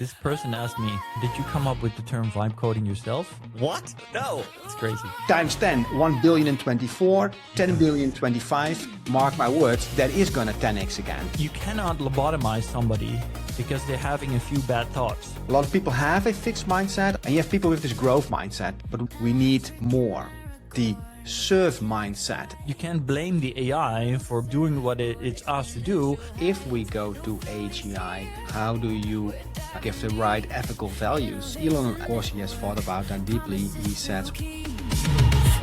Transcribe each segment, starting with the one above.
This person asked me, did you come up with the term vibe coding yourself? What? No. It's crazy. Times 10, 1 billion in 24, 10 billion in 25. Mark my words, that is gonna 10x again. You cannot lobotomize somebody because they're having a few bad thoughts. A lot of people have a fixed mindset, and you have people with this growth mindset, but we need more. The serve mindset. You can't blame the AI for doing what it's asked to do. If we go to AGI, how do you give the right ethical values? Elon, of course, he has thought about that deeply. He said,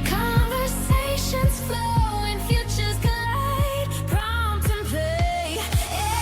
conversations flow and futures collide. Prompt and play.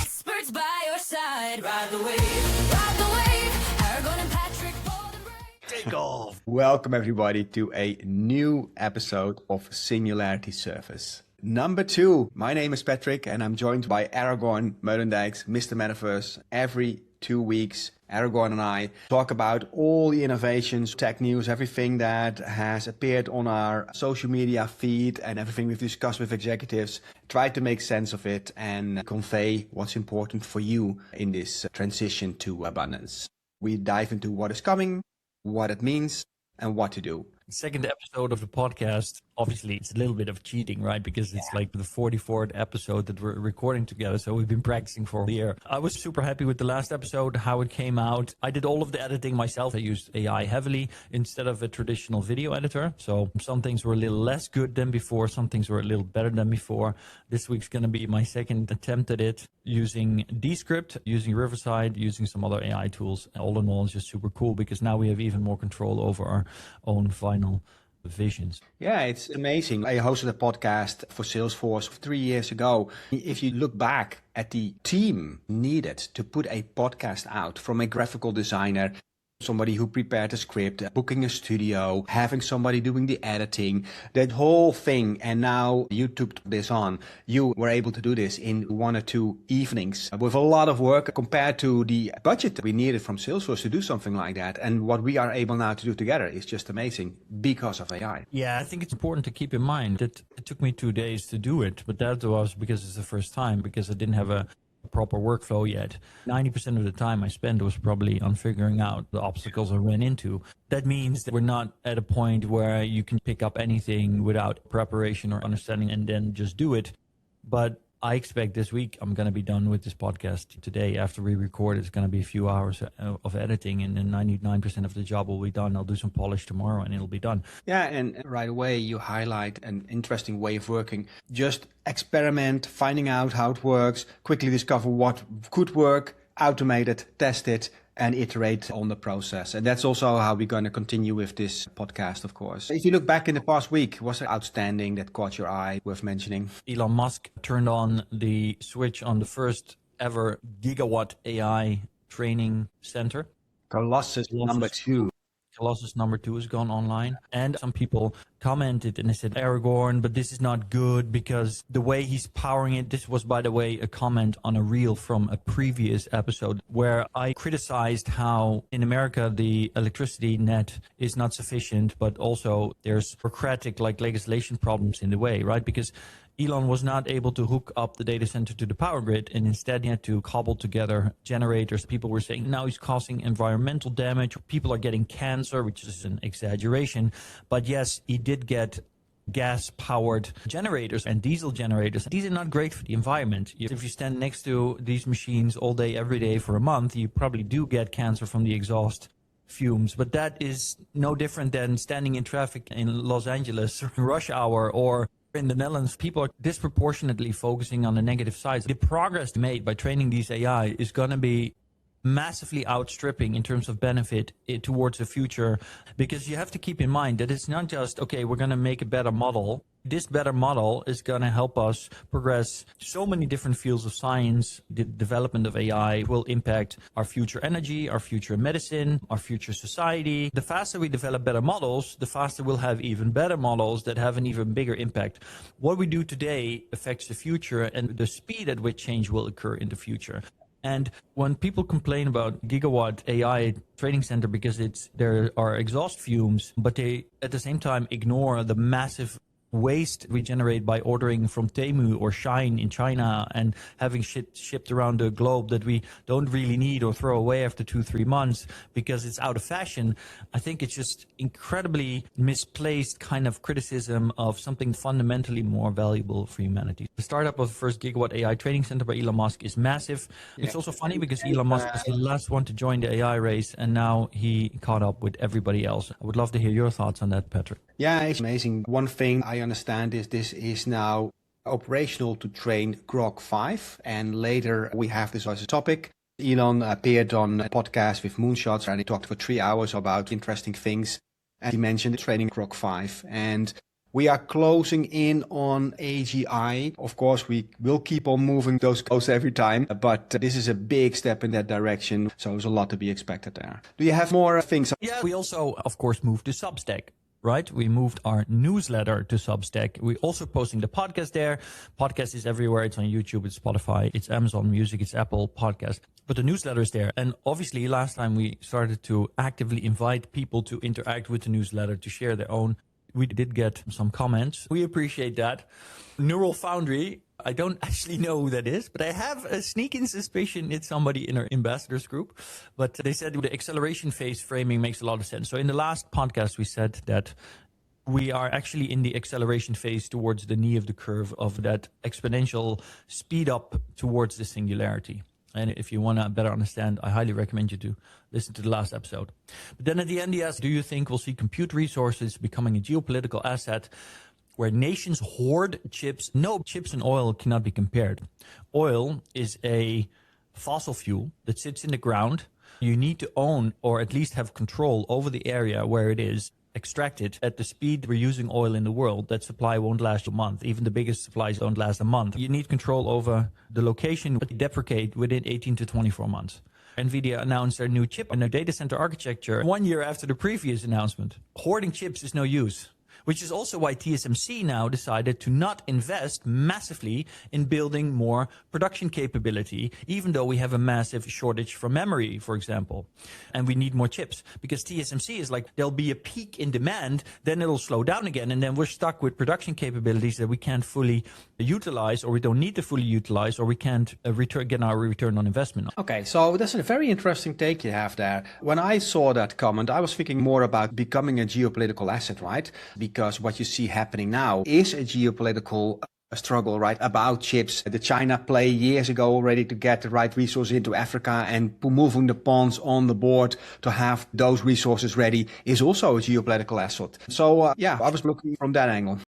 Experts by your side. Ride the wave. Ride the wave. Aragorn and Patrick, bold and brave. Take off. welcome everybody to a new episode of Singularity Surface. Number 2. My name is Patrick and I'm joined by Aragorn Meulendijks, Mr. Metaverse. Every 2 weeks, Aragorn and I talk about all the innovations, tech news, everything that has appeared on our social media feed and everything we've discussed with executives. Try to make sense of it and convey what's important for you in this transition to abundance. We dive into what is coming, what it means, and what to do. Second episode of the podcast, obviously it's a little bit of cheating, right? Because it's like the 44th episode that we're recording together. So we've been practicing for a year. I was super happy with the last episode, how it came out. I did all of the editing myself. I used AI heavily instead of a traditional video editor. So some things were a little less good than before. Some things were a little better than before. This week's going to be my second attempt at it using Descript, using Riverside, using some other AI tools. All in all, it's just super cool because now we have even more control over our own final visions. Yeah, it's amazing. I hosted a podcast for Salesforce 3 years ago. If you look back at the team needed to put a podcast out, from a graphical designer, somebody who prepared a script, booking a studio, having somebody doing the editing, that whole thing. And now you took this on. You were able to do this in 1 or 2 evenings with a lot of work compared to the budget that we needed from Salesforce to do something like that. And what we are able now to do together is just amazing because of AI. Yeah, I think it's important to keep in mind that it took me 2 days to do it, but that was because it's the first time, because I didn't have a proper workflow yet. 90% of the time I spent was probably on figuring out the obstacles I ran into. That means that we're not at a point where you can pick up anything without preparation or understanding and then just do it. But I expect this week I'm going to be done with this podcast today. After we record, it's going to be a few hours of editing, and then 99% of the job will be done. I'll do some polish tomorrow and it'll be done. Yeah, and right away you highlight an interesting way of working. Just experiment, finding out how it works, quickly discover what could work, automate it, test it, and iterate on the process. And that's also how we're going to continue with this podcast, of course. If you look back in the past week, was it outstanding that caught your eye worth mentioning? Elon Musk turned on the switch on the first ever Gigawatt AI training center. Colossus number 2. Colossus number 2 has gone online, and some people commented and they said, Aragorn, but this is not good because the way he's powering it. This was, by the way, a comment on a reel from a previous episode where I criticized how in America the electricity net is not sufficient, but also there's bureaucratic legislation problems in the way, right? Because Elon was not able to hook up the data center to the power grid, and instead he had to cobble together generators. People were saying now he's causing environmental damage. People are getting cancer, which is an exaggeration. But yes, he did get gas-powered generators and diesel generators. These are not great for the environment. If you stand next to these machines all day, every day for a month, you probably do get cancer from the exhaust fumes. But that is no different than standing in traffic in Los Angeles, rush hour, or in the Netherlands. People are disproportionately focusing on the negative sides. The progress made by training these AI is going to be massively outstripping in terms of benefit towards the future, because you have to keep in mind that it's not just, okay, we're going to make a better model. This better model is going to help us progress so many different fields of science. The development of AI will impact our future energy, our future medicine, our future society. The faster we develop better models, the faster we'll have even better models that have an even bigger impact. What we do today affects the future and the speed at which change will occur in the future. And when people complain about Gigawatt AI training center because there are exhaust fumes, but they at the same time ignore the massive waste we generate by ordering from Temu or Shine in China and having shit shipped around the globe that we don't really need or throw away after 2-3 months because it's out of fashion, I think it's just incredibly misplaced kind of criticism of something fundamentally more valuable for humanity. The startup of the first Gigawatt AI training center by Elon Musk is massive. It's also funny because Elon Musk was the last one to join the AI race, and now he caught up with everybody else. I would love to hear your thoughts on that, Patrick. Yeah, it's amazing. One thing I understand is this is now operational to train Grok 5, and later we have this as a topic. Elon appeared on a podcast with Moonshots and he talked for 3 hours about interesting things, and he mentioned training Grok 5. And we are closing in on AGI. Of course, we will keep on moving those goals every time, but this is a big step in that direction. So there's a lot to be expected there. Do you have more things? Yeah, we also, of course, moved to Substack. Right? We moved our newsletter to Substack. We're also posting the podcast there. Podcast is everywhere. It's on YouTube, it's Spotify, it's Amazon Music, it's Apple Podcast. But the newsletter is there. And obviously, last time we started to actively invite people to interact with the newsletter, to share their own. We did get some comments. We appreciate that. Neural Foundry, I don't actually know who that is, but I have a sneaking suspicion it's somebody in our ambassadors group. But they said the acceleration phase framing makes a lot of sense. So in the last podcast, we said that we are actually in the acceleration phase towards the knee of the curve of that exponential speed up towards the singularity. And if you want to better understand, I highly recommend you to listen to the last episode. But then at the end, he asked, do you think we'll see compute resources becoming a geopolitical asset where nations hoard chips? No, chips and oil cannot be compared. Oil is a fossil fuel that sits in the ground. You need to own or at least have control over the area where it is extracted. At the speed we're using oil in the world, that supply won't last a month. Even the biggest supplies don't last a month. You need control over the location, but deprecate within 18 to 24 months. Nvidia announced their new chip and their data center architecture 1 year after the previous announcement. Hoarding chips is no use, which is also why TSMC now decided to not invest massively in building more production capability, even though we have a massive shortage for memory, for example. And we need more chips because TSMC is like, there'll be a peak in demand, then it'll slow down again, and then we're stuck with production capabilities that we can't fully utilize, or we don't need to fully utilize, or we can't get our return on investment. Okay, so that's a very interesting take you have there. When I saw that comment, I was thinking more about becoming a geopolitical asset, right? Because what you see happening now is a geopolitical struggle, right, about chips. The China play years ago already to get the right resources into Africa, and moving the pawns on the board to have those resources ready is also a geopolitical asset. So yeah, I was looking from that angle.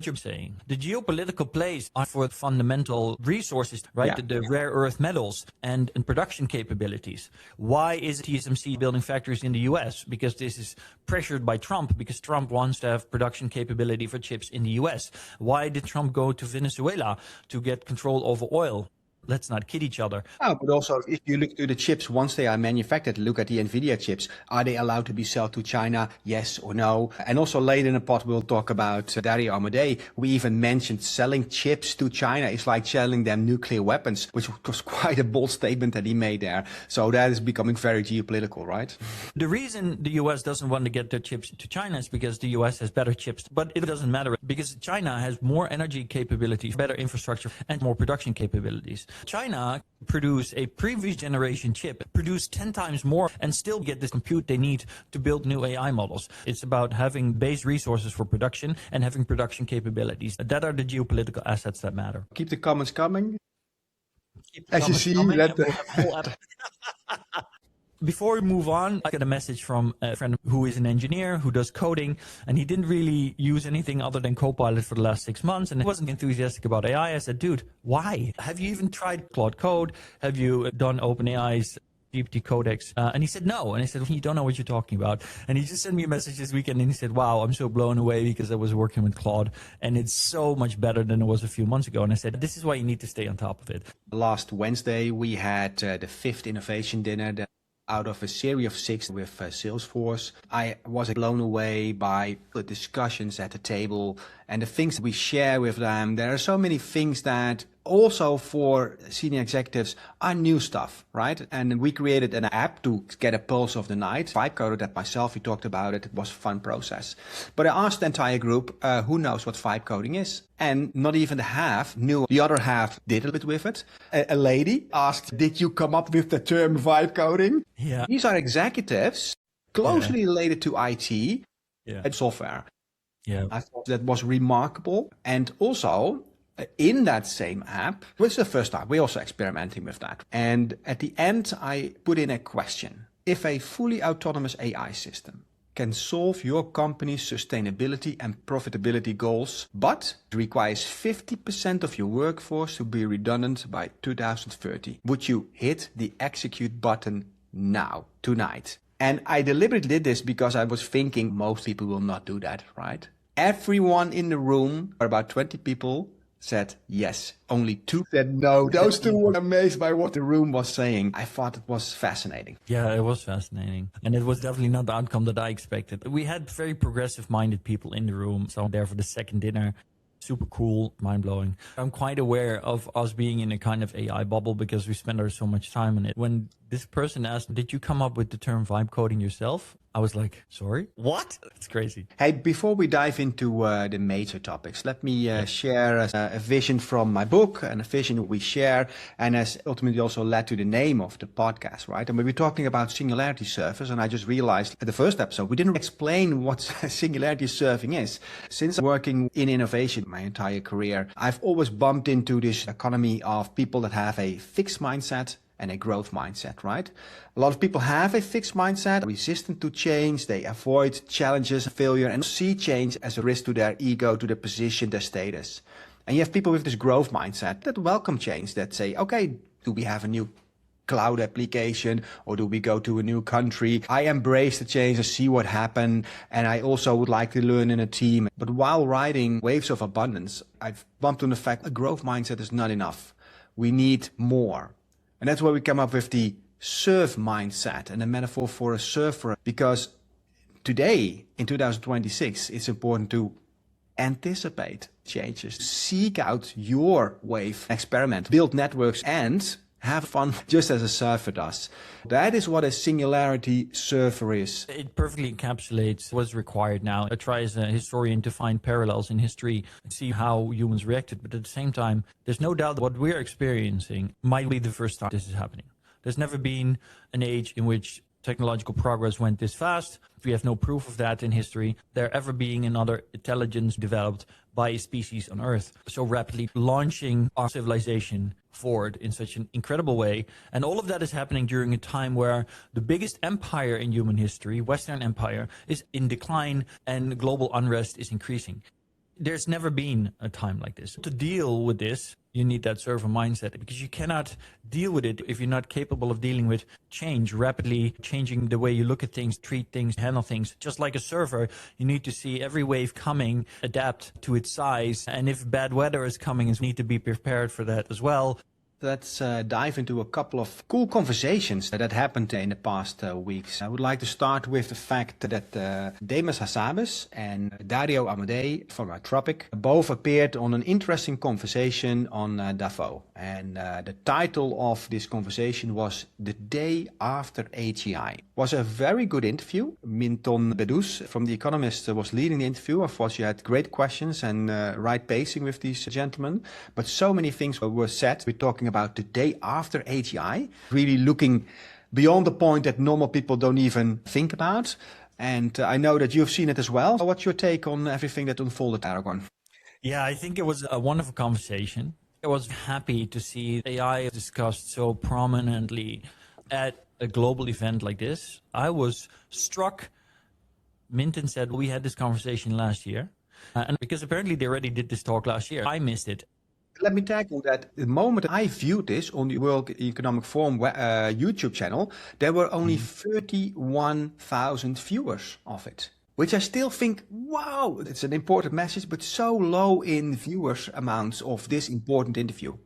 You're saying the geopolitical plays are for fundamental resources, right? Yeah. The rare earth metals and production capabilities. Why is TSMC building factories in the US? Because this is pressured by Trump, because Trump wants to have production capability for chips in the US. Why did Trump go to Venezuela to get control over oil? Let's not kid each other. Oh, but also, if you look to the chips, once they are manufactured, look at the Nvidia chips. Are they allowed to be sold to China? Yes or no? And also later in the pod, we'll talk about Dario Amodei. We even mentioned selling chips to China is like selling them nuclear weapons, which was quite a bold statement that he made there. So that is becoming very geopolitical, right? The reason the US doesn't want to get their chips to China is because the US has better chips, but it doesn't matter because China has more energy capabilities, better infrastructure, and more production capabilities. China produced a previous generation chip, produced 10 times more, and still get the compute they need to build new AI models. It's about having base resources for production and having production capabilities. That are the geopolitical assets that matter. Keep the comments coming. As you see, Before we move on, I got a message from a friend who is an engineer who does coding, and he didn't really use anything other than Copilot for the last 6 months, and he wasn't enthusiastic about AI. I said, dude, why? Have you even tried Claude Code? Have you done OpenAI's GPT Codex? And he said, no. And I said, well, you don't know what you're talking about. And he just sent me a message this weekend, and he said, wow, I'm so blown away because I was working with Claude, and it's so much better than it was a few months ago. And I said, this is why you need to stay on top of it. Last Wednesday, we had the 5th innovation dinner out of a series of 6 with Salesforce. I was blown away by the discussions at the table and the things we share with them. There are so many things that also for senior executives are new stuff, right? And we created an app to get a pulse of the night. Vibe coded that myself. We talked about it. It was a fun process. But I asked the entire group, who knows what vibe coding is? And not even the half knew. The other half did a bit with it. A lady asked, did you come up with the term vibe coding? Yeah. These are executives closely related to IT and software. Yeah. I thought that was remarkable. And also in that same app, which is the first time, we're also experimenting with that. And at the end, I put in a question. If a fully autonomous AI system can solve your company's sustainability and profitability goals, but it requires 50% of your workforce to be redundant by 2030, would you hit the execute button now, tonight? And I deliberately did this because I was thinking most people will not do that, right? Everyone in the room, or about 20 people, said yes. Only 2 said no. Those 2 were amazed by what the room was saying. I thought it was fascinating. Yeah, it was fascinating. And it was definitely not the outcome that I expected. We had very progressive-minded people in the room. So there for the second dinner. Super cool, mind-blowing. I'm quite aware of us being in a kind of AI bubble because we spend so much time on it. When this person asked, did you come up with the term vibe coding yourself? I was like, sorry, what? It's crazy. Hey, before we dive into the major topics, let me share a vision from my book and a vision we share and has ultimately also led to the name of the podcast, right? And we were talking about singularity surfers, and I just realized at the first episode, we didn't explain what singularity surfing is. Since working in innovation my entire career, I've always bumped into this economy of people that have a fixed mindset and a growth mindset, right? A lot of people have a fixed mindset, resistant to change. They avoid challenges, failure, and see change as a risk to their ego, to their position, their status. And you have people with this growth mindset that welcome change, that say, okay, do we have a new cloud application or do we go to a new country? I embrace the change and see what happens. And I also would like to learn in a team. But while riding waves of abundance, I've bumped on the fact a growth mindset is not enough. We need more. And that's where we come up with the surf mindset and a metaphor for a surfer. Because today, in 2026, it's important to anticipate changes, seek out your wave, experiment, build networks, and have fun just as a surfer does. That is what a singularity surfer is. It perfectly encapsulates what's required now. I try as a historian to find parallels in history and see how humans reacted. But at the same time, there's no doubt that what we're experiencing might be the first time this is happening. There's never been an age in which technological progress went this fast. We have no proof of that in history. There ever being another intelligence developed by a species on Earth so rapidly, launching our civilization forward in such an incredible way. And all of that is happening during a time where the biggest empire in human history, Western Empire, is in decline and global unrest is increasing. There's never been a time like this. To deal with this, you need that server mindset, because you cannot deal with it if you're not capable of dealing with change, rapidly changing the way you look at things, treat things, handle things. Just like a surfer, you need to see every wave coming, adapt to its size. And if bad weather is coming, you need to be prepared for that as well. Let's dive into a couple of cool conversations that happened in the past weeks. I would like to start with the fact that Demis Hassabis and Dario Amodei from Anthropic both appeared on an interesting conversation on Davos. And the title of this conversation was The Day After AGI. It was a very good interview. Minton Bedous from The Economist was leading the interview. Of course, you had great questions and right pacing with these gentlemen. But so many things were said. We're talking about the day after AGI, really looking beyond the point that normal people don't even think about. And I know that you've seen it as well. What's your take on everything that unfolded, Aragorn? Yeah, I think it was a wonderful conversation. I was happy to see AI discussed so prominently at a global event like this. I was struck. Minton said we had this conversation last year. And because apparently they already did this talk last year, I missed it. Let me tag on that. The moment I viewed this on the World Economic Forum YouTube channel, there were only 31,000 viewers of it. Which I still think, wow, it's an important message, but so low in viewers amounts of this important interview.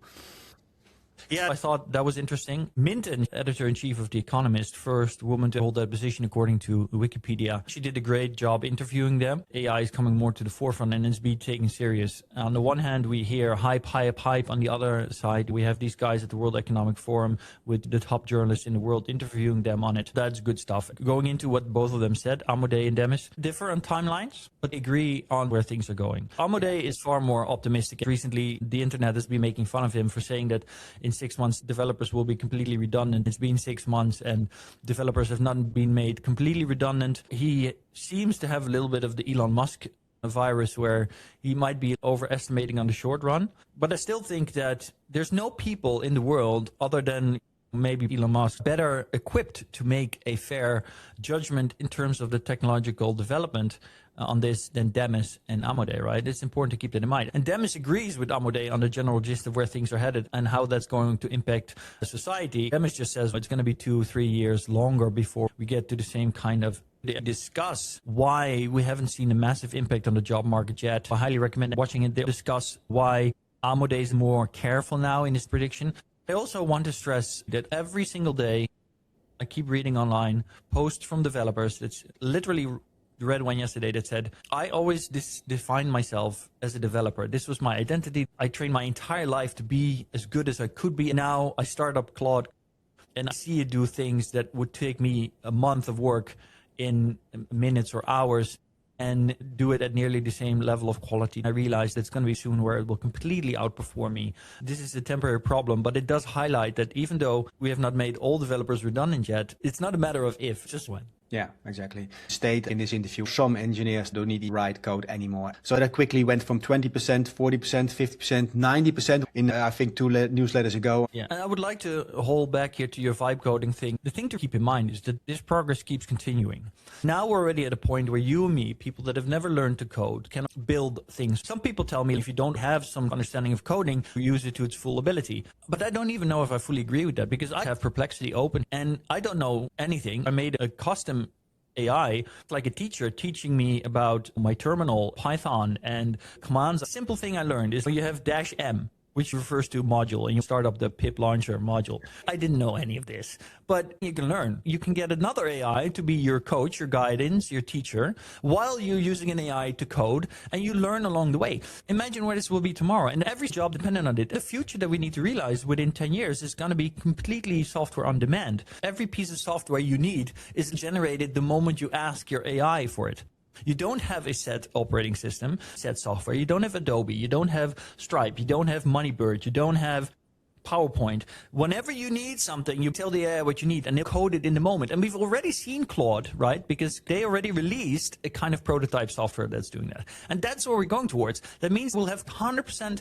Yeah, I thought that was interesting. Minton, editor-in-chief of The Economist, first woman to hold that position according to Wikipedia. She did a great job interviewing them. AI is coming more to the forefront and it's being taken serious. On the one hand, we hear hype, hype, hype. On the other side, we have these guys at the World Economic Forum with the top journalists in the world interviewing them on it. That's good stuff. Going into what both of them said, Amodei and Demis differ on timelines, but agree on where things are going. Amodei is far more optimistic. Recently, the internet has been making fun of him for saying that in 6 months, developers will be completely redundant. It's been 6 months and developers have not been made completely redundant. He seems to have a little bit of the Elon Musk virus where he might be overestimating on the short run. But I still think that there's no people in the world other than maybe Elon Musk better equipped to make a fair judgment in terms of the technological development on this than Demis and Amodei, right? It's important to keep that in mind. And Demis agrees with Amodei on the general gist of where things are headed and how that's going to impact society. Demis just says it's going to be 2-3 years longer before we get to the same kind of. They discuss why we haven't seen a massive impact on the job market yet. I highly recommend watching it. They discuss why Amodei is more careful now in his prediction. I also want to stress that every single day I keep reading online posts from developers. It's literally read one yesterday that said, I always define myself as a developer. This was my identity. I trained my entire life to be as good as I could be. Now I start up Claude and I see it do things that would take me a month of work in minutes or hours and do it at nearly the same level of quality. I realize that's going to be soon where it will completely outperform me. This is a temporary problem, but it does highlight that even though we have not made all developers redundant yet, it's not a matter of if, just when. Yeah, exactly. State in this interview, some engineers don't need to write code anymore. So that quickly went from 20%, 40%, 50%, 90% in, I think, 2 newsletters ago. Yeah, and I would like to hold back here to your vibe coding thing. The thing to keep in mind is that this progress keeps continuing. Now we're already at a point where you and me, people that have never learned to code, can build things. Some people tell me if you don't have some understanding of coding, you use it to its full ability. But I don't even know if I fully agree with that because I have Perplexity open and I don't know anything. I made a custom AI, like a teacher teaching me about my terminal, Python, and commands. A simple thing I learned is when you have -m, which refers to module, and you start up the pip launcher module. I didn't know any of this, but you can learn. You can get another AI to be your coach, your guidance, your teacher, while you're using an AI to code, and you learn along the way. Imagine where this will be tomorrow, and every job dependent on it. The future that we need to realize within 10 years is going to be completely software on demand. Every piece of software you need is generated the moment you ask your AI for it. You don't have a set operating system, set software. You don't have Adobe. You don't have Stripe. You don't have Moneybird. You don't have PowerPoint. Whenever you need something, you tell the AI what you need and they code it in the moment. And we've already seen Claude, right? Because they already released a kind of prototype software that's doing that. And that's where we're going towards. That means we'll have 100%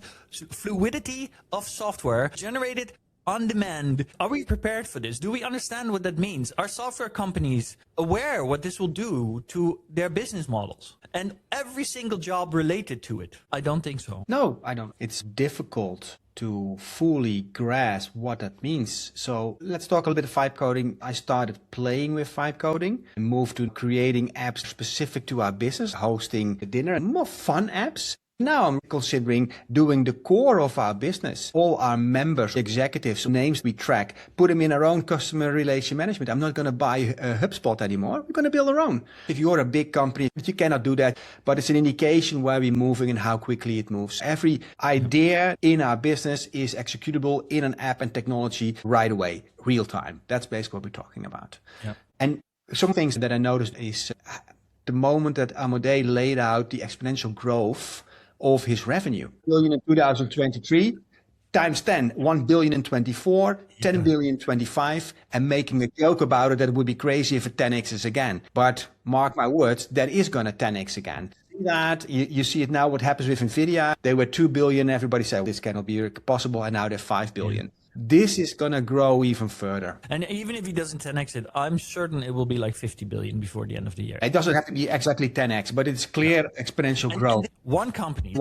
fluidity of software generated on demand. Are we prepared for this? Do we understand what that means? Are software companies aware what this will do to their business models and every single job related to it? I don't think so. No, I don't. It's difficult to fully grasp what that means. So let's talk a little bit of vibe coding. I started playing with vibe coding and moved to creating apps specific to our business, hosting the dinner, and more fun apps. Now I'm considering doing the core of our business. All our members, executives, names we track, put them in our own customer relation management. I'm not going to buy a HubSpot anymore. We're going to build our own. If you're a big company, you cannot do that, but it's an indication where we're moving and how quickly it moves. Every idea in our business is executable in an app and technology right away, real time. That's basically what we're talking about. Yep. And some things that I noticed is the moment that Amodei laid out the exponential growth of his revenue. Billion in 2023, times 10, 1 billion in 24, 10 billion in 25, and making a joke about it that it would be crazy if it 10x's again. But mark my words, that is going to 10x again. That you see it now, what happens with Nvidia. They were 2 billion, everybody said this cannot be possible, and now they're 5 billion. Yeah. This is going to grow even further. And even if he doesn't 10x it, I'm certain it will be like 50 billion before the end of the year. It doesn't have to be exactly 10x, but it's clear exponential growth. One company.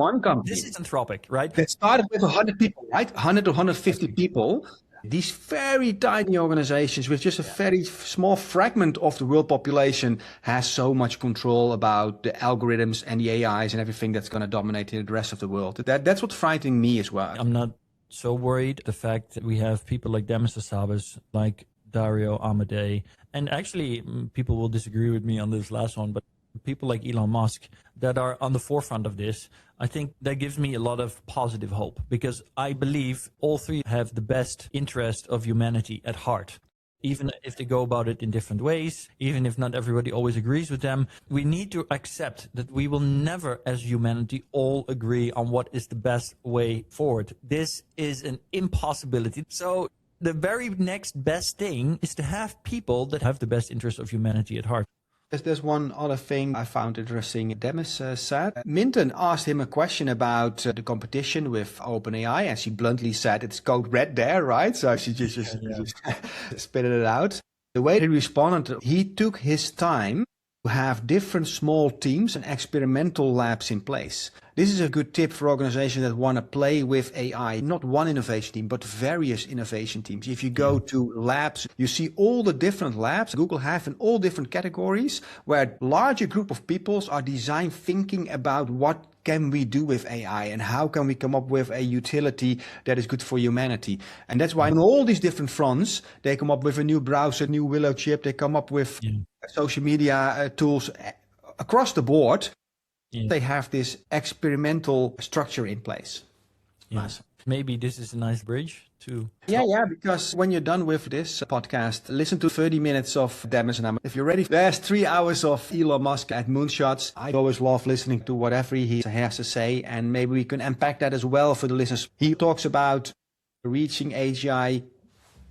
This is Anthropic, right? That started with 100 people, right? 100 to 150 people. These very tiny organizations with just a very small fragment of the world population has so much control about the algorithms and the AIs and everything that's going to dominate the rest of the world. That's what's frightening me as well. I'm not so worried the fact that we have people like Demis Hassabis, like Dario Amodei, and actually people will disagree with me on this last one, but people like Elon Musk that are on the forefront of this. I think that gives me a lot of positive hope, because I believe all three have the best interest of humanity at heart. Even if they go about it in different ways, even if not everybody always agrees with them, we need to accept that we will never, as humanity, all agree on what is the best way forward. This is an impossibility. So the very next best thing is to have people that have the best interest of humanity at heart. There's one other thing I found interesting. Demis said, Minton asked him a question about the competition with OpenAI, and she bluntly said, it's code red there, right? So she just spit it out. The way he responded, he took his time to have different small teams and experimental labs in place. This is a good tip for organizations that want to play with AI, not one innovation team, but various innovation teams. If you go to labs, you see all the different labs Google have in all different categories, where a larger group of people are design thinking about what can we do with AI and how can we come up with a utility that is good for humanity. And that's why on all these different fronts, they come up with a new browser, new Willow chip, they come up with social media tools across the board. They have this experimental structure in place. Yes. Maybe this is a nice bridge to... Yeah, because when you're done with this podcast, listen to 30 minutes of Demis and I. If you're ready, there's 3 hours of Elon Musk at Moonshots. I always love listening to whatever he has to say, and maybe we can unpack that as well for the listeners. He talks about reaching AGI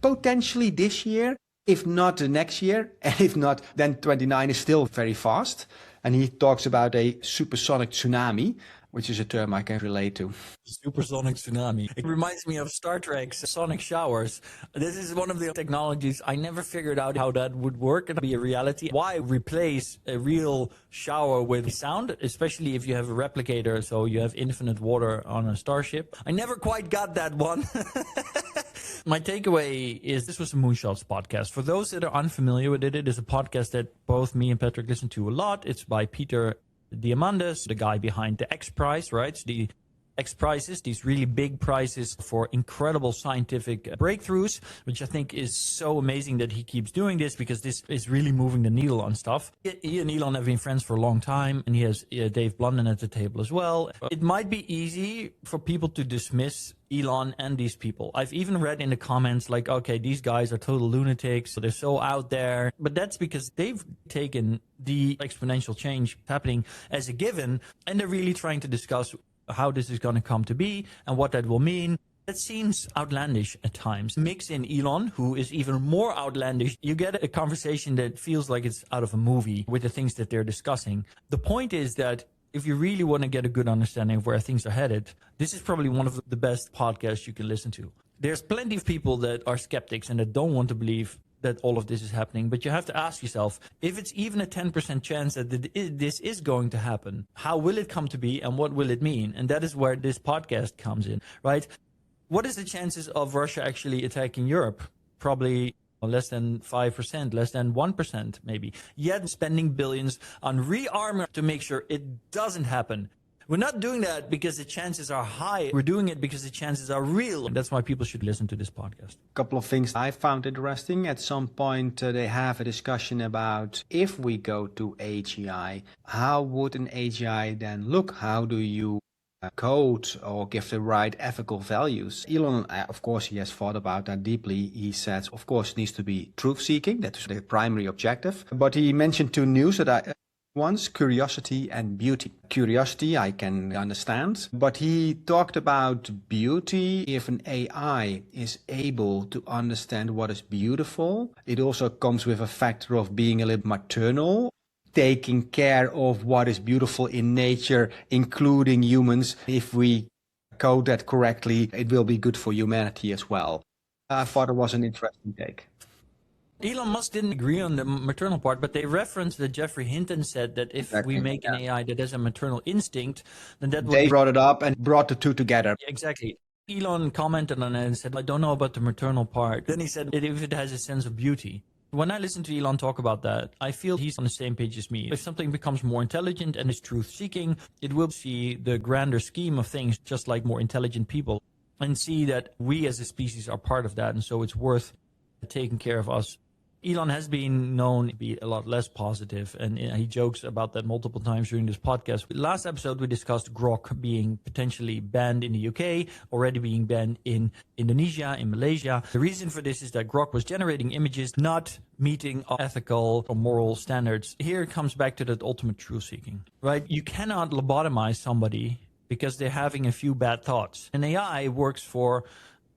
potentially this year, if not the next year, and if not, then 29 is still very fast. And he talks about a supersonic tsunami, which is a term I can relate to. Supersonic tsunami. It reminds me of Star Trek's sonic showers. This is one of the technologies I never figured out how that would work and be a reality. Why replace a real shower with sound, especially if you have a replicator, so you have infinite water on a starship? I never quite got that one. My takeaway is this was a Moonshots podcast. For those that are unfamiliar with it, it is a podcast that both me and Patrick listen to a lot. It's by Peter Diamandis, the guy behind the X Prize, right? The X Prizes, these really big prizes for incredible scientific breakthroughs, which I think is so amazing that he keeps doing this, because this is really moving the needle on stuff. He and Elon have been friends for a long time, and he has Dave Blundin at the table as well. It might be easy for people to dismiss Elon and these people. I've even read in the comments like, okay, these guys are total lunatics, so they're so out there. But that's because they've taken the exponential change happening as a given, and they're really trying to discuss how this is going to come to be and what that will mean. That seems outlandish at times. Mix in Elon, who is even more outlandish. You get a conversation that feels like it's out of a movie with the things that they're discussing. The point is that if you really want to get a good understanding of where things are headed, this is probably one of the best podcasts you can listen to. There's plenty of people that are skeptics and that don't want to believe that all of this is happening, but you have to ask yourself, if it's even a 10% chance that this is going to happen, how will it come to be and what will it mean? And that is where this podcast comes in, right? What is the chances of Russia actually attacking Europe? Probably less than 5%, less than 1% maybe. Yet spending billions on rearmament to make sure it doesn't happen. We're not doing that because the chances are high. We're doing it because the chances are real. And that's why people should listen to this podcast. A couple of things I found interesting. At some point, they have a discussion about if we go to AGI, how would an AGI then look? How do you code or give the right ethical values? Elon, of course, he has thought about that deeply. He says, of course, it needs to be truth-seeking. That is the primary objective. But he mentioned two news that I... One's curiosity and beauty. Curiosity, I can understand, but he talked about beauty. If an AI is able to understand what is beautiful, it also comes with a factor of being a little maternal, taking care of what is beautiful in nature, including humans. If we code that correctly, it will be good for humanity as well. I thought it was an interesting take. Elon Musk didn't agree on the maternal part, but they referenced that Jeffrey Hinton said that if we make an AI that has a maternal instinct, then that would... They brought it up and brought the two together. Exactly. Elon commented on it and said, I don't know about the maternal part. Then he said, if it has a sense of beauty. When I listen to Elon talk about that, I feel he's on the same page as me. If something becomes more intelligent and is truth-seeking, it will see the grander scheme of things just like more intelligent people. and see that we as a species are part of that. And so it's worth taking care of us. Elon has been known to be a lot less positive, and he jokes about that multiple times during this podcast. Last episode, we discussed Grok being potentially banned in the UK, already being banned in Indonesia, in Malaysia. The reason for this is that Grok was generating images not meeting ethical or moral standards. Here it comes back to that ultimate truth-seeking, right? You cannot lobotomize somebody because they're having a few bad thoughts. An AI works for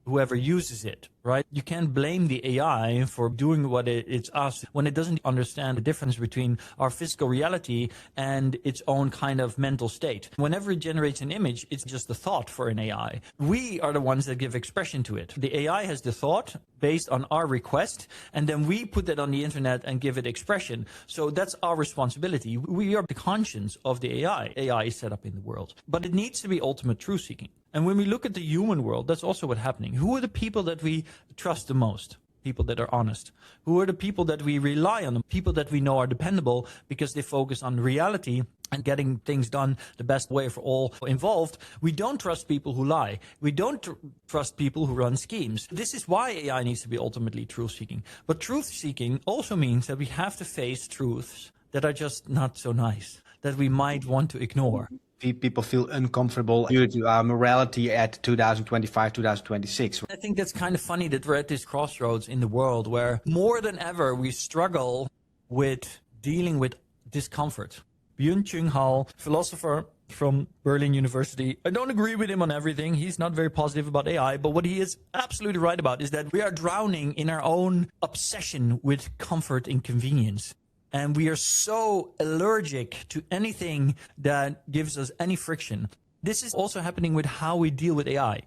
whoever uses it, right? You can't blame the AI for doing what it's us when it doesn't understand the difference between our physical reality and its own kind of mental state. Whenever it generates an image, it's just a thought for an AI. We are the ones that give expression to it. The AI has the thought based on our request, and then we put that on the internet and give it expression. So that's our responsibility. We are the conscience of the AI. AI is set up in the world, but it needs to be ultimate truth-seeking. And when we look at the human world, that's also what's happening. Who are the people that we trust the most? People that are honest. Who are the people that we rely on? People that we know are dependable because they focus on reality and getting things done the best way for all involved. We don't trust people who lie. We don't trust people who run schemes. This is why AI needs to be ultimately truth-seeking. But truth-seeking also means that we have to face truths that are just not so nice, that we might want to ignore. People feel uncomfortable due to our morality at 2025, 2026. I think that's kind of funny that we're at this crossroads in the world where more than ever we struggle with dealing with discomfort. Byung-Chul Han, philosopher from Berlin University. I don't agree with him on everything. He's not very positive about AI, but what he is absolutely right about is that we are drowning in our own obsession with comfort and convenience. And we are so allergic to anything that gives us any friction. This is also happening with how we deal with AI.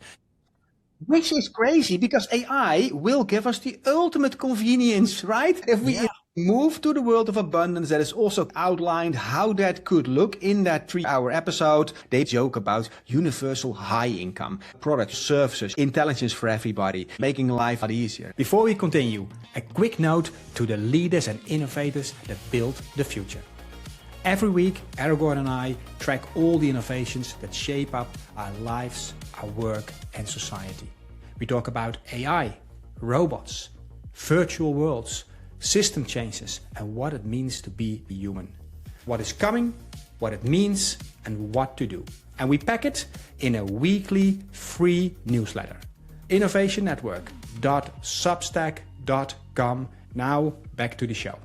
Which is crazy because AI will give us the ultimate convenience, right? If we move to the world of abundance, that is also outlined how that could look in that 3-hour episode. They joke about universal high income, products, services, intelligence for everybody, making life a lot easier. Before we continue, a quick note to the leaders and innovators that build the future. Every week, Aragorn and I track all the innovations that shape up our lives, our work and society. We talk about AI, robots, virtual worlds, system changes and what it means to be human. What is coming, what it means and what to do. And we pack it in a weekly free newsletter. innovationnetwork.substack.com. Now back to the show.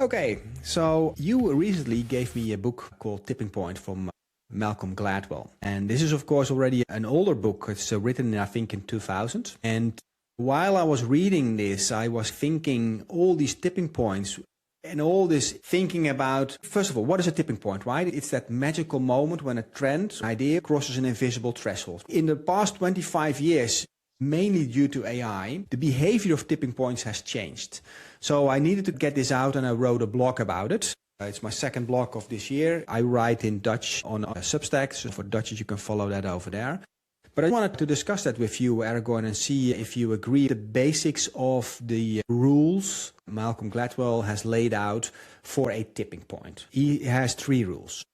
Okay, so you recently gave me a book called Tipping Point from Malcolm Gladwell. And this is, of course, already an older book. It's written, I think, in 2000. And while I was reading this, I was thinking all these tipping points and all this thinking about, first of all, what is a tipping point, right? It's that magical moment when a trend, idea crosses an invisible threshold. In the past 25 years, mainly due to AI, the behavior of tipping points has changed. So I needed to get this out and I wrote a blog about it. It's my second blog of this year. I write in Dutch on Substack, so for Dutch you can follow that over there. But I wanted to discuss that with you, Aragorn, and see if you agree the basics of the rules Malcolm Gladwell has laid out for a tipping point. He has 3 rules.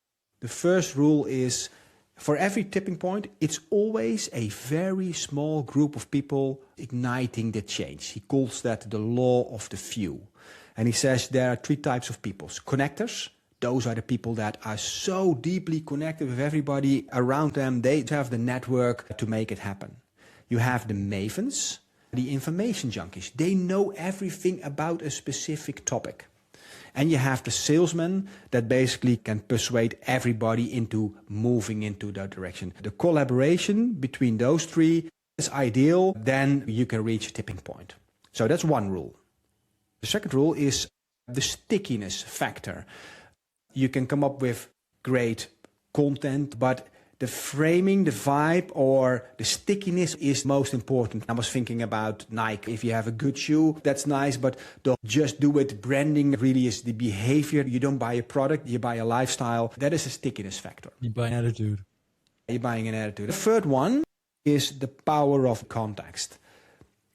The first rule is, for every tipping point, it's always a very small group of people igniting the change. He calls that the law of the few. And he says there are 3 types of people. Connectors, those are the people that are so deeply connected with everybody around them. They have the network to make it happen. You have the Mavens, the information junkies. They know everything about a specific topic. And you have the salesman that basically can persuade everybody into moving into that direction. The collaboration between those 3 is ideal. Then you can reach a tipping point. So that's one rule. The second rule is the stickiness factor. You can come up with great content, but the framing, the vibe, or the stickiness is most important. I was thinking about Nike. If you have a good shoe, that's nice, but don't just do it. Branding really is the behavior. You don't buy a product, you buy a lifestyle. That is a stickiness factor. You buy an attitude. You're buying an attitude. The third one is the power of context.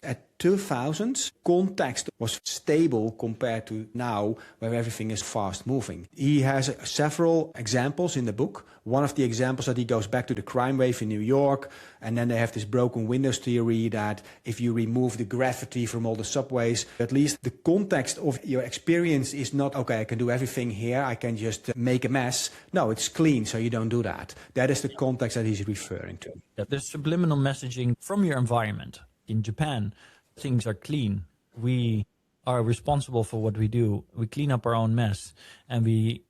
At 2000, context was stable compared to now, where everything is fast moving. He has several examples in the book. One of the examples that he goes back to the crime wave in New York, and then they have this broken windows theory that if you remove the gravity from all the subways, at least the context of your experience is not, okay, I can do everything here, I can just make a mess. No, it's clean, so you don't do that. That is the context that he's referring to. Yeah, there's subliminal messaging from your environment. In Japan, things are clean. We are responsible for what we do. We clean up our own mess and we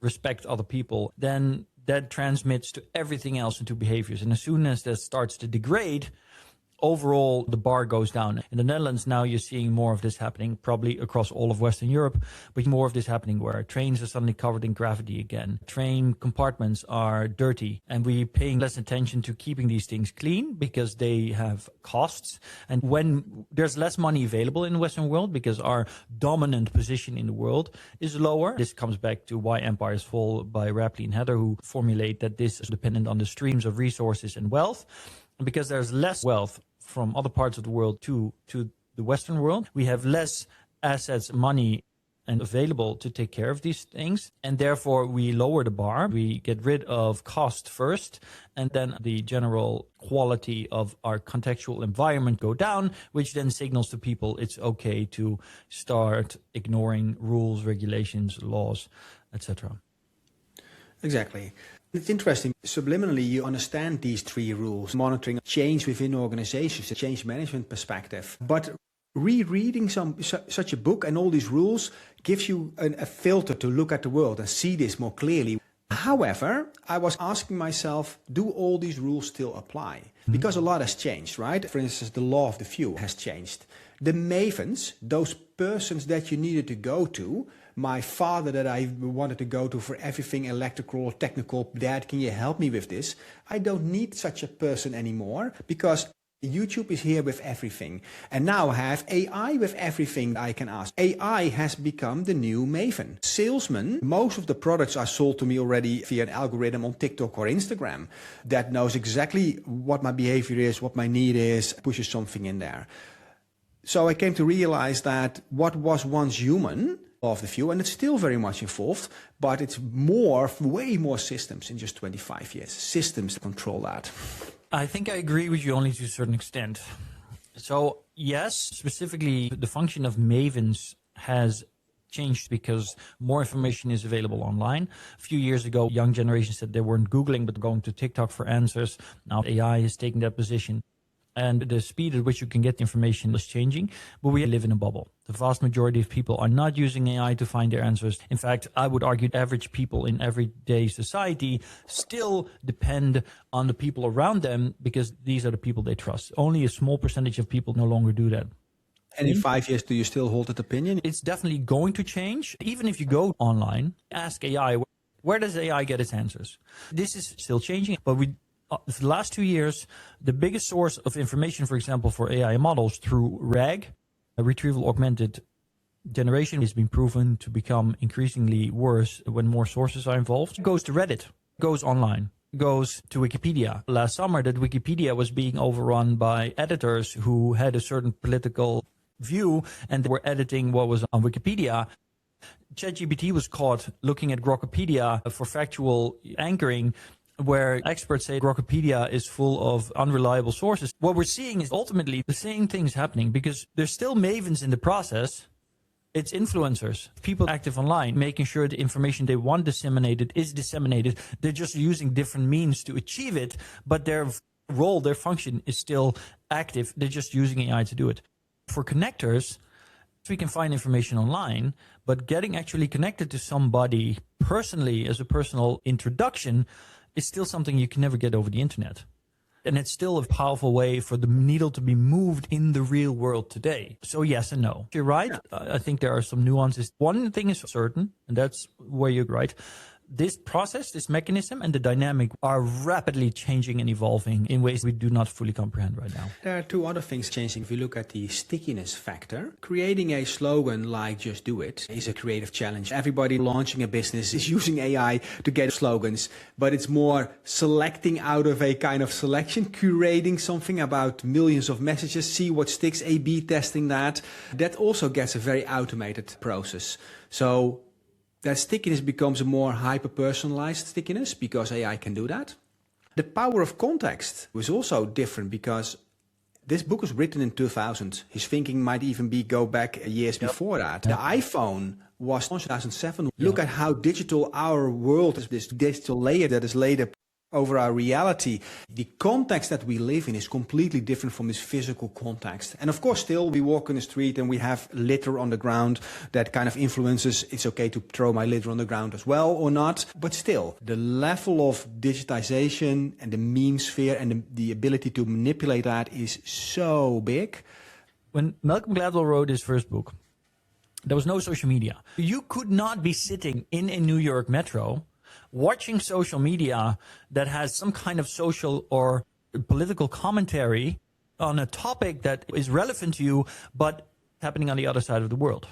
respect other people. Then that transmits to everything else into behaviors. And as soon as that starts to degrade, overall, the bar goes down. In the Netherlands, now you're seeing more of this happening, probably across all of Western Europe, but more of this happening where trains are suddenly covered in gravity again. Train compartments are dirty, and we're paying less attention to keeping these things clean because they have costs. And when there's less money available in the Western world because our dominant position in the world is lower, this comes back to Why Empires Fall by Rapley and Heather, who formulate that this is dependent on the streams of resources and wealth. And because there's less wealth from other parts of the world to the Western world, we have less assets, money, and available to take care of these things. And therefore, we lower the bar. We get rid of cost first, and then the general quality of our contextual environment go down, which then signals to people it's okay to start ignoring rules, regulations, laws, etc. Exactly. It's interesting. Subliminally, you understand these three rules: monitoring change within organizations, a change management perspective. But rereading such a book and all these rules gives you a filter to look at the world and see this more clearly. However, I was asking myself, do all these rules still apply? Because a lot has changed, right? For instance, the law of the few has changed. The Mavens, those persons that you needed to go to, my father that I wanted to go to for everything electrical, technical, Dad, can you help me with this? I don't need such a person anymore because YouTube is here with everything. And now I have AI with everything I can ask. AI has become the new Maven. Salesmen, most of the products are sold to me already via an algorithm on TikTok or Instagram that knows exactly what my behavior is, what my need is, pushes something in there. So I came to realize that what was once human of the few, and it's still very much involved, but it's way more systems in just 25 years. Systems control that. I think I agree with you only to a certain extent. So yes, specifically the function of Mavens has changed because more information is available online. A few years ago, young generation said they weren't Googling, but going to TikTok for answers. Now AI is taking that position. And the speed at which you can get information is changing, but we live in a bubble. The vast majority of people are not using AI to find their answers. In fact, I would argue average people in everyday society still depend on the people around them because these are the people they trust. Only a small percentage of people no longer do that. And in 5 years, do you still hold that opinion? It's definitely going to change. Even if you go online, ask AI, where does AI get its answers? This is still changing, but for the last 2 years, the biggest source of information, for example, for AI models through RAG, a retrieval augmented generation, has been proven to become increasingly worse when more sources are involved. It goes to Reddit, goes online, goes to Wikipedia. Last summer, that Wikipedia was being overrun by editors who had a certain political view and they were editing what was on Wikipedia. ChatGPT was caught looking at Grokpedia for factual anchoring, where experts say Grokpedia is full of unreliable sources. What we're seeing is ultimately the same things happening because there's still Mavens in the process. It's influencers, people active online, making sure the information they want disseminated is disseminated. They're just using different means to achieve it, but their role, their function is still active. They're just using AI to do it. For connectors, we can find information online, but getting actually connected to somebody personally as a personal introduction is still something you can never get over the internet. And it's still a powerful way for the needle to be moved in the real world today. So yes and no. You're right. Yeah. I think there are some nuances. One thing is certain, and that's where you're right. this process, this mechanism, and the dynamic are rapidly changing and evolving in ways we do not fully comprehend right now. There are two other things changing. If you look at the stickiness factor, creating a slogan like "just do it" is a creative challenge. Everybody launching a business is using AI to get slogans, but it's more selecting out of a kind of selection, curating something about millions of messages, see what sticks, A/B testing that. That also gets a very automated process. So that stickiness becomes a more hyper-personalized stickiness because AI can do that. The power of context was also different because this book was written in 2000. His thinking might even go back years before that. The iPhone was launched in 2007. Look at how digital our world is, this digital layer that is laid over our reality. The context that we live in is completely different from this physical context. And of course, still, we walk on the street and we have litter on the ground that kind of influences, it's okay to throw my litter on the ground as well or not. But still, the level of digitization and the meme sphere and the ability to manipulate that is so big. When Malcolm Gladwell wrote his first book, there was no social media. You could not be sitting in a New York metro watching social media that has some kind of social or political commentary on a topic that is relevant to you, but happening on the other side of the world.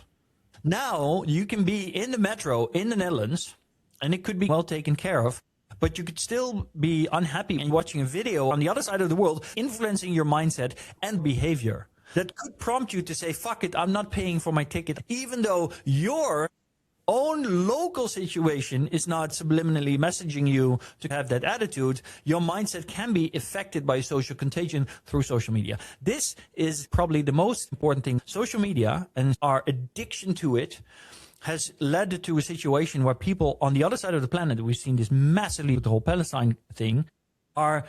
Now you can be in the metro in the Netherlands, and it could be well taken care of, but you could still be unhappy and watching a video on the other side of the world, influencing your mindset and behavior. That could prompt you to say, fuck it, I'm not paying for my ticket, even though your own local situation is not subliminally messaging you to have that attitude. Your mindset can be affected by social contagion through social media. This is probably the most important thing. Social media and our addiction to it has led to a situation where people on the other side of the planet, we've seen this massively with the whole Palestine thing, are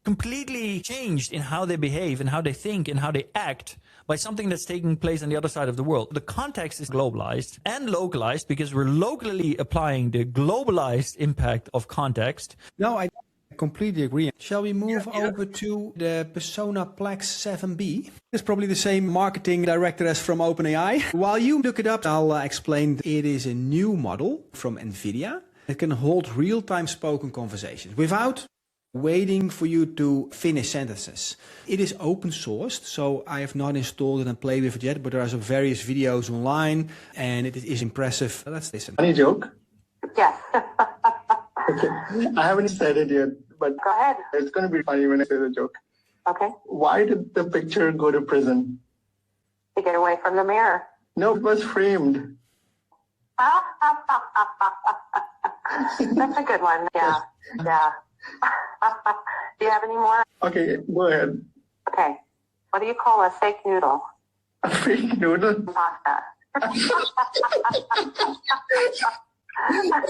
completely changed in how they behave and how they think and how they act by something that's taking place on the other side of the world. The context is globalized and localized because we're locally applying the globalized impact of context. No, I completely agree. Shall we move over to the Persona Plex 7B? It's probably the same marketing director as from OpenAI. While you look it up, I'll explain. It is a new model from Nvidia. It can hold real-time spoken conversations without waiting for you to finish sentences. It is open sourced, so I have not installed it and played with it yet, but there are some various videos online and it is impressive. Let's listen. Funny joke? Yes. Okay. I haven't said it yet, but Go ahead. it's going to be funny when I say the joke. Okay. Why did the picture go to prison? To get away from the mirror. No, it was framed. That's a good one. Yeah. Yeah. Do you have any more? Okay, go ahead. Okay. What do you call a fake noodle? A fake noodle? Pasta.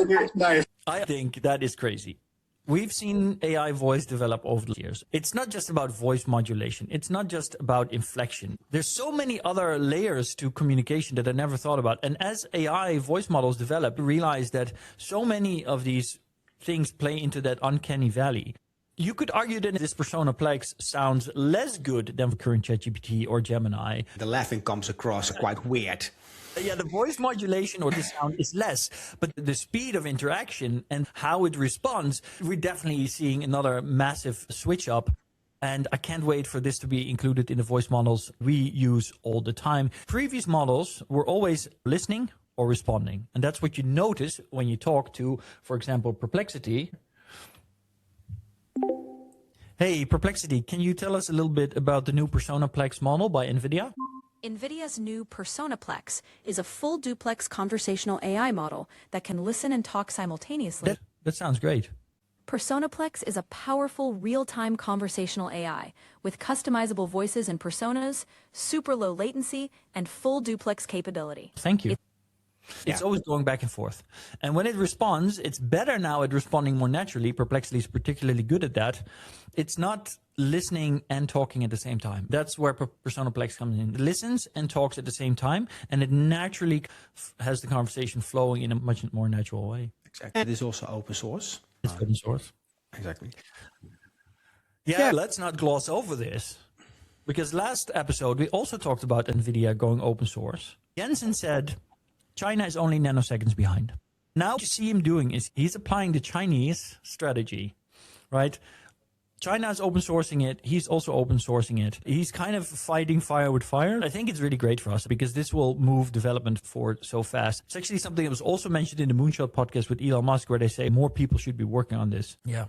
Okay, nice. I think that is crazy. We've seen AI voice develop over the years. It's not just about voice modulation. It's not just about inflection. There's so many other layers to communication that I never thought about. And as AI voice models develop, you realize that so many of these things play into that uncanny valley. You could argue that this Persona Plex sounds less good than current ChatGPT or Gemini. The laughing comes across quite weird. Yeah, the voice modulation or the sound is less, but the speed of interaction and how it responds, we're definitely seeing another massive switch up. And I can't wait for this to be included in the voice models we use all the time. Previous models were always listening or responding. And that's what you notice when you talk to, for example, Perplexity. Hey, Perplexity, can you tell us a little bit about the new Persona Plex model by Nvidia? NVIDIA's new Persona Plex is a full duplex conversational AI model that can listen and talk simultaneously. That sounds great. Persona Plex is a powerful real-time conversational AI with customizable voices and personas, super low latency, and full duplex capability. Thank you. It's always going back and forth. And when it responds, it's better now at responding more naturally. Perplexity is particularly good at that. It's not listening and talking at the same time. That's where Persona Plex comes in. It listens and talks at the same time, and it naturally has the conversation flowing in a much more natural way. Exactly. It is also open source. It's open source. Exactly. Yeah, let's not gloss over this. Because last episode, we also talked about NVIDIA going open source. Jensen said China is only nanoseconds behind. Now what you see him doing is he's applying the Chinese strategy, right? China is open sourcing it. He's also open sourcing it. He's kind of fighting fire with fire. I think it's really great for us because this will move development forward so fast. It's actually something that was also mentioned in the Moonshot podcast with Elon Musk, where they say more people should be working on this. Yeah.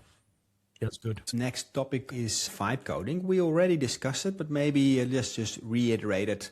That's good. Next topic is vibe coding. We already discussed it, but maybe let's just reiterate it.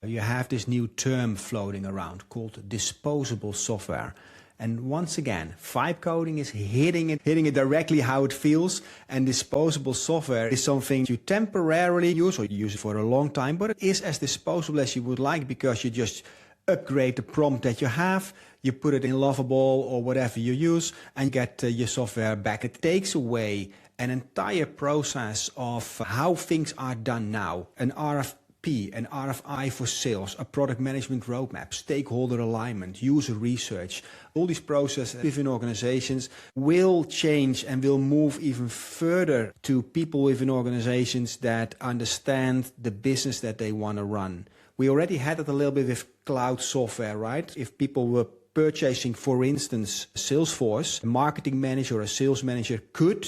You have this new term floating around called disposable software. And once again, vibe coding is hitting it directly how it feels. And disposable software is something you temporarily use or use it for a long time, but it is as disposable as you would like because you just upgrade the prompt that you have, you put it in Lovable or whatever you use, and get your software back. It takes away an entire process of how things are done now. An RFP, an RFI for sales, a product management roadmap, stakeholder alignment, user research. All these processes within organizations will change and will move even further to people within organizations that understand the business that they want to run. We already had it a little bit with cloud software, right? If people were purchasing, for instance, Salesforce, a marketing manager or a sales manager could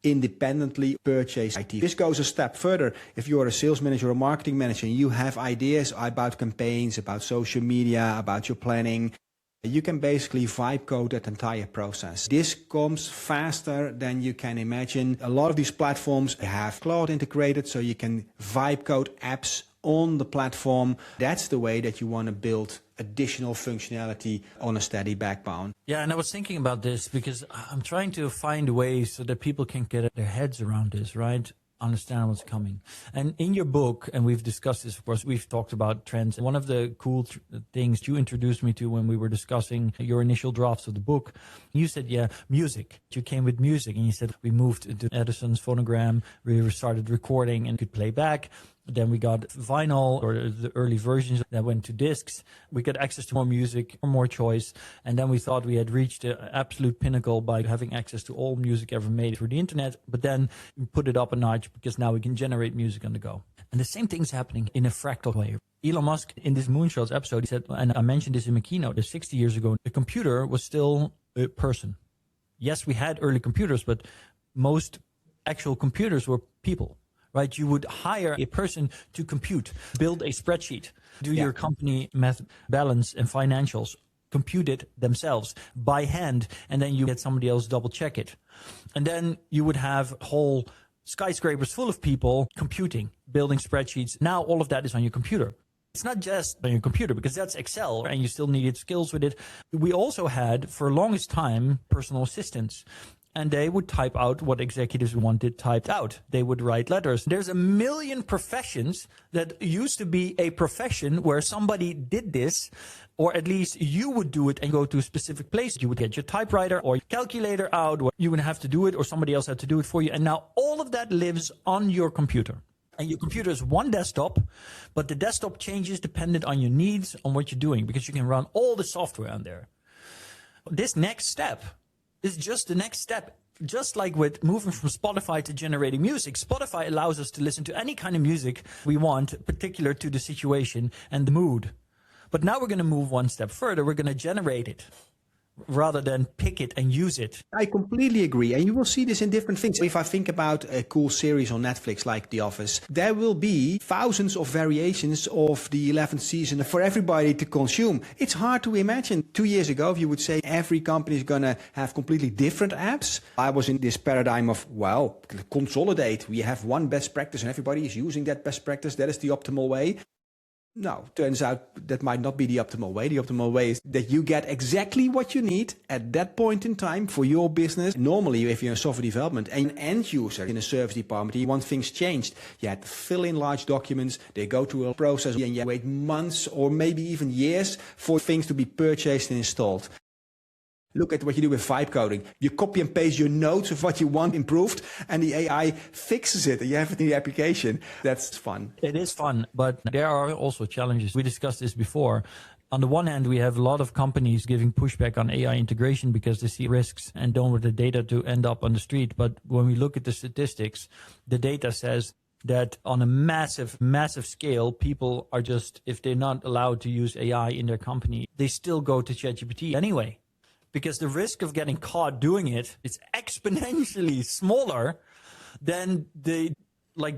independently purchase IT. This goes a step further. If you're a sales manager or marketing manager and you have ideas about campaigns, about social media, about your planning, you can basically vibe code that entire process. This comes faster than you can imagine. A lot of these platforms have cloud integrated, so you can vibe code apps on the platform. That's the way that you want to build additional functionality on a steady backbone. Yeah, and I was thinking about this because I'm trying to find ways so that people can get their heads around this, right? Understand what's coming. And in your book, and we've discussed this, of course, we've talked about trends. One of the cool things you introduced me to when we were discussing your initial drafts of the book, you said, yeah, music. You came with music and you said, we moved to Edison's phonogram, we started recording and could play back. Then we got vinyl, or the early versions that went to discs. We got access to more music, more choice. And then we thought we had reached the absolute pinnacle by having access to all music ever made through the internet. But then we put it up a notch because now we can generate music on the go. And the same thing's happening in a fractal way. Elon Musk, in this Moonshots episode, he said, and I mentioned this in my keynote, that 60 years ago, the computer was still a person. Yes, we had early computers, but most actual computers were people. Right, you would hire a person to compute, build a spreadsheet, do your company math, balance and financials, compute it themselves by hand, and then you get somebody else double check it. And then you would have whole skyscrapers full of people computing, building spreadsheets. Now all of that is on your computer. It's not just on your computer because that's Excel and you still needed skills with it. We also had, for the longest time, personal assistants. And they would type out what executives wanted typed out. They would write letters. There's a million professions that used to be a profession where somebody did this, or at least you would do it and go to a specific place. You would get your typewriter or your calculator out, or you would have to do it, or somebody else had to do it for you. And now all of that lives on your computer. And your computer is one desktop, but the desktop changes dependent on your needs, on what you're doing, because you can run all the software on there. This next step is just the next step. Just like with moving from Spotify to generating music, Spotify allows us to listen to any kind of music we want, particular to the situation and the mood. But now we're going to move one step further. We're going to generate it rather than pick it and use it. I completely agree. And you will see this in different things. If I think about a cool series on Netflix like The Office, there will be thousands of variations of the 11th season for everybody to consume. It's hard to imagine. 2 years ago, if you would say every company is going to have completely different apps, I was in this paradigm of, well, consolidate. We have one best practice and everybody is using that best practice. That is the optimal way. No, turns out that might not be the optimal way. The optimal way is that you get exactly what you need at that point in time for your business. Normally, if you're in software development and an end user in a service department, you want things changed. You had to fill in large documents. They go through a process and you wait months or maybe even years for things to be purchased and installed. Look at what you do with vibe coding. You copy and paste your notes of what you want improved and the AI fixes it and you have it in the application. That's fun. It is fun, but there are also challenges. We discussed this before. On the one hand, we have a lot of companies giving pushback on AI integration because they see risks and don't want the data to end up on the street. But when we look at the statistics, the data says that on a massive, massive scale, people are just, if they're not allowed to use AI in their company, they still go to ChatGPT anyway. because the risk of getting caught doing it is exponentially smaller than the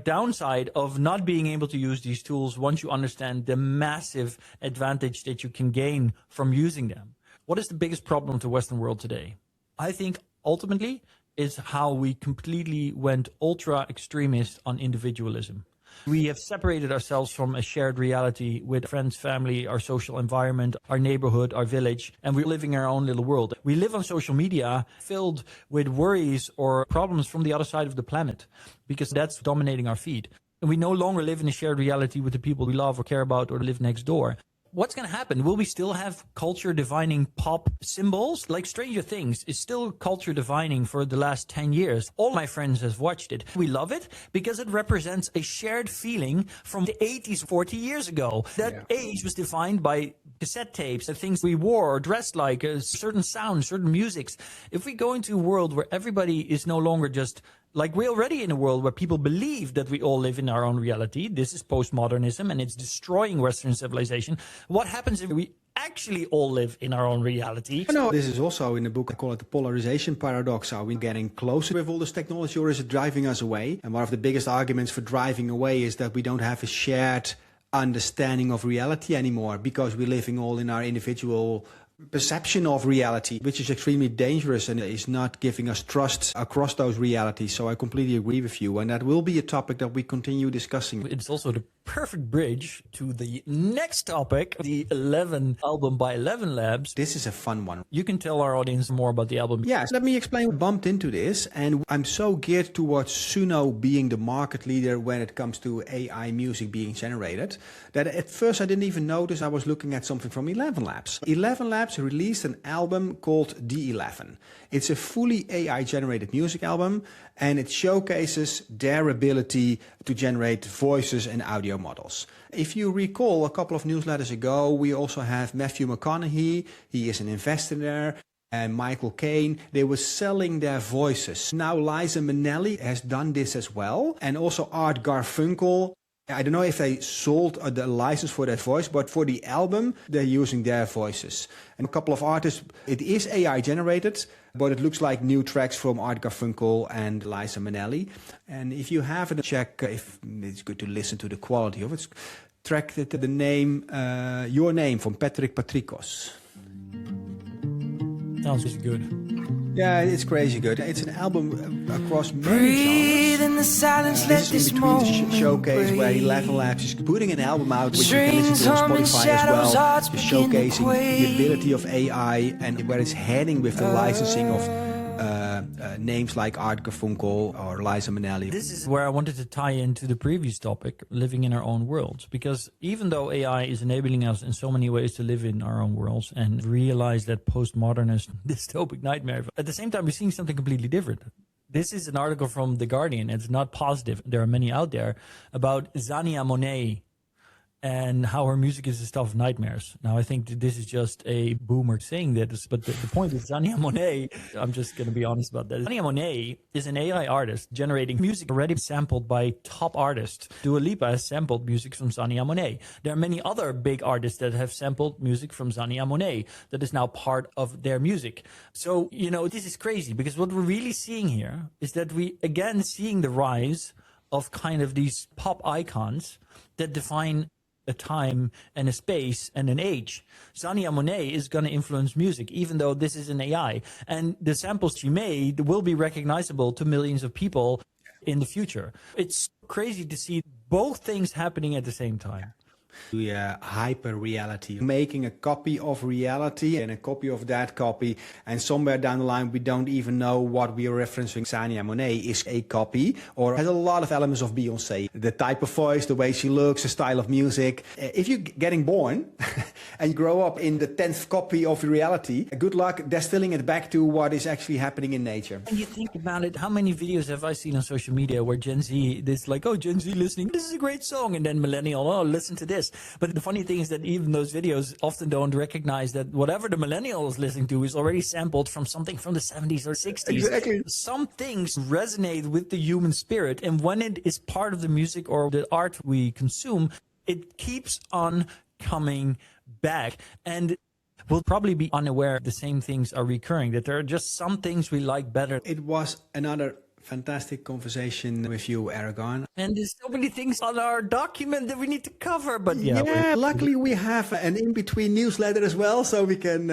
downside of not being able to use these tools once you understand the massive advantage that you can gain from using them. What is the biggest problem of the Western world today? I think ultimately is how we completely went ultra extremist on individualism. We have separated ourselves from a shared reality with friends, family, our social environment, our neighborhood, our village, and we're living in our own little world. We live on social media filled with worries or problems from the other side of the planet because that's dominating our feed. And we no longer live in a shared reality with the people we love or care about or live next door. What's going to happen? Will we still have culture defining pop symbols? Like Stranger Things is still culture defining for the last 10 years. All my friends have watched it. We love it because it represents a shared feeling from the 80s, 40 years ago. That age was defined by cassette tapes, the things we wore or dressed like, certain sounds, certain musics. If we go into a world where everybody is no longer just like we're already in a world where people believe that we all live in our own reality. This is postmodernism and it's destroying Western civilization. What happens if we actually all live in our own reality? No, this is also in the book, I call it the polarization paradox. Are we getting closer with all this technology or is it driving us away? And one of the biggest arguments for driving away is that we don't have a shared understanding of reality anymore because we're living all in our individual perception of reality, which is extremely dangerous and is not giving us trust across those realities. So I completely agree with you. And that will be a topic that we continue discussing. It's also the perfect bridge to the next topic, the 11 album by 11 Labs. This is a fun one. You can tell our audience more about the album. Yes, let me explain. I bumped into this and I'm so geared towards Suno being the market leader when it comes to AI music being generated that at first I didn't even notice I was looking at something from 11 Labs. 11 Labs released an album called D11. It's a fully AI generated music album and it showcases their ability to generate voices and audio models. If you recall a couple of newsletters ago, we also have Matthew McConaughey, he is an investor there, and Michael Caine, they were selling their voices. Now Liza Minnelli has done this as well, and also Art Garfunkel. I don't know if they sold the license for that voice, but for the album, they're using their voices. And a couple of artists, it is AI generated, but it looks like new tracks from Art Garfunkel and Liza Minnelli. And if you haven't checked, if it's good to listen to the quality of it, track the name, Your Name from Patrick Patricos. Sounds really good. Yeah, it's crazy good. It's an album across many Breathe in the silence, let this is this in between moment the showcase where 11 Labs is putting an album out, which you can listen to on Spotify as well, showcasing the ability of AI and where it's heading with the licensing of names like Art Garfunkel or Liza Minnelli. This is where I wanted to tie into the previous topic, living in our own worlds. Because even though AI is enabling us in so many ways to live in our own worlds and realize that postmodernist dystopic nightmare, at the same time, we're seeing something completely different. This is an article from The Guardian. It's not positive. There are many out there about Zania Monet and how her music is the stuff of nightmares. Now, I think that this is just a boomer saying this, but the point is Zania Monet, I'm just going to be honest about that. Zania Monet is an AI artist generating music already sampled by top artists. Dua Lipa has sampled music from Zania Monet. There are many other big artists that have sampled music from Zania Monet that is now part of their music. So, you know, this is crazy because what we're really seeing here is that we, again, seeing the rise of kind of these pop icons that define a time and a space and an age. Zania Monet is going to influence music, even though this is an AI. And the samples she made will be recognizable to millions of people in the future. It's crazy to see both things happening at the same time. Hyper reality, making a copy of reality and a copy of that copy, and somewhere down the line we don't even know what we are referencing. Zania Monet is a copy or has a lot of elements of Beyonce, the type of voice, the way she looks, the style of music. If you're getting born and you grow up in the 10th copy of reality, good luck distilling it back to what is actually happening in nature. And you think about it, how many videos have I seen on social media where Gen Z, this like, oh, Gen Z listening, this is a great song, and then millennial, oh, listen to this. But the funny thing is that even those videos often don't recognize that whatever the millennial is listening to is already sampled from something from the 70s or 60s. Exactly. Some things resonate with the human spirit, and when it is part of the music or the art we consume, it keeps on coming back. And will probably be unaware the same things are recurring, that there are just some things we like better. It was another fantastic conversation with you, Aragorn. And there's so many things on our document that we need to cover, but yeah. Luckily we have an in-between newsletter as well, so we can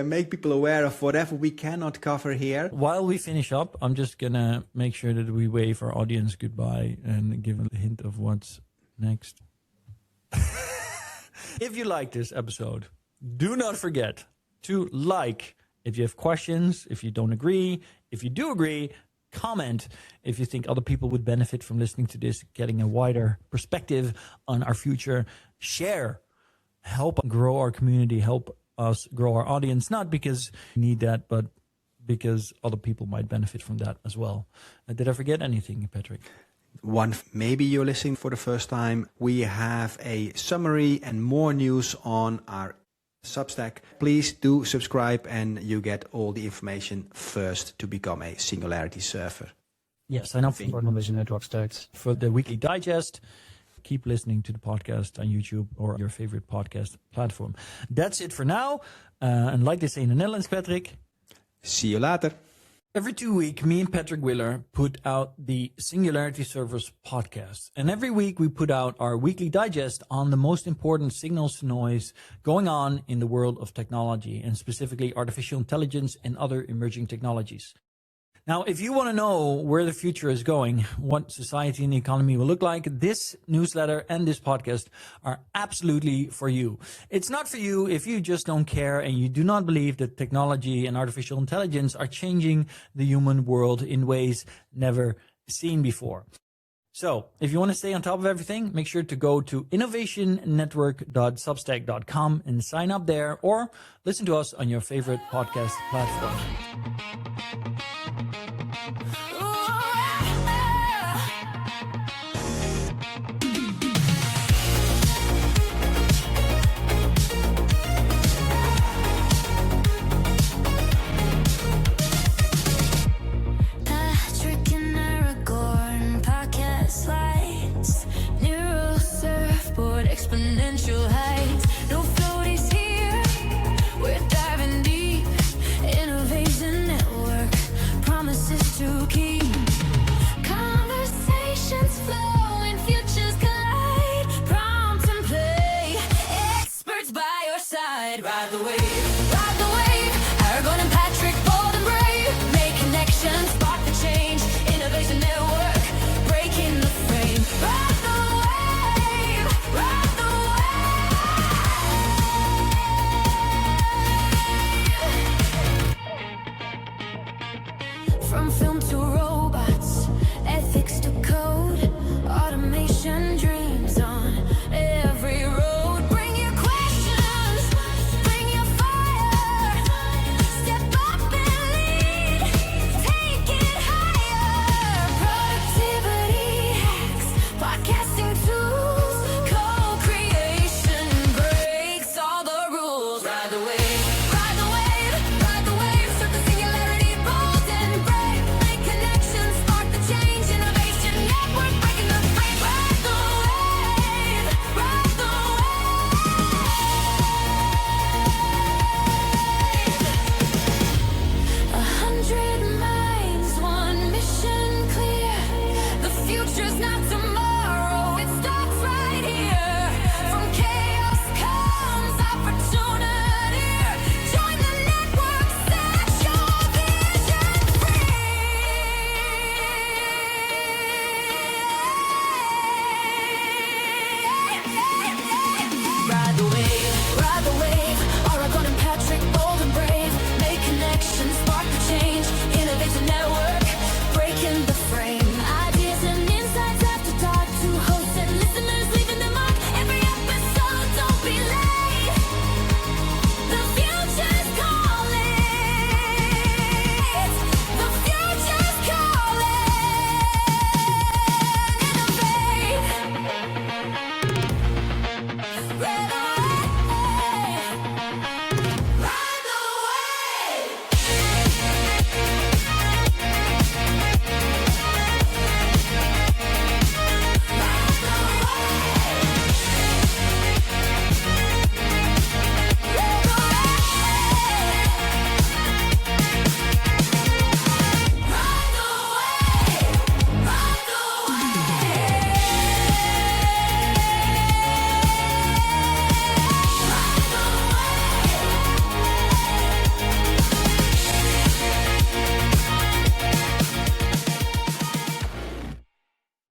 make people aware of whatever we cannot cover here. While we finish up, I'm just gonna make sure that we wave our audience goodbye and give a hint of what's next. If you like this episode, do not forget to like. If you have questions, if you don't agree, if you do agree, comment. If you think other people would benefit from listening to this, getting a wider perspective on our future, share. Help grow our community, help us grow our audience, not because we need that, but because other people might benefit from that as well. Did I forget anything, Patrick? Maybe you're listening for the first time. We have a summary and more news on our Substack. Please do subscribe and you get all the information first to become a Singularity surfer. Yes, sign up for the weekly digest. Keep listening to the podcast on YouTube or your favorite podcast platform. That's it for now. And like they say in the Netherlands, Patrick. See you later. Every 2 weeks, me and Patrick Willer put out the Singularity Servers podcast. And every week we put out our weekly digest on the most important signals to noise going on in the world of technology, and specifically artificial intelligence and other emerging technologies. Now, if you want to know where the future is going, what society and the economy will look like, this newsletter and this podcast are absolutely for you. It's not for you if you just don't care and you do not believe that technology and artificial intelligence are changing the human world in ways never seen before. So, if you want to stay on top of everything, make sure to go to innovationnetwork.substack.com and sign up there, or listen to us on your favorite podcast platform. Patrick and Aragorn, podcast lights, neural surfboard, exponential heights. No floaties here, we're diving deep. Innovation network, promises to keep. Conversations flow and futures collide. Prompt and play, experts by your side. Ride the wave, Aragorn and Patrick, bold and brave. Make connections, spark the change. Innovation network, breaking the frame. Ride the wave, ride the wave. From film to roll.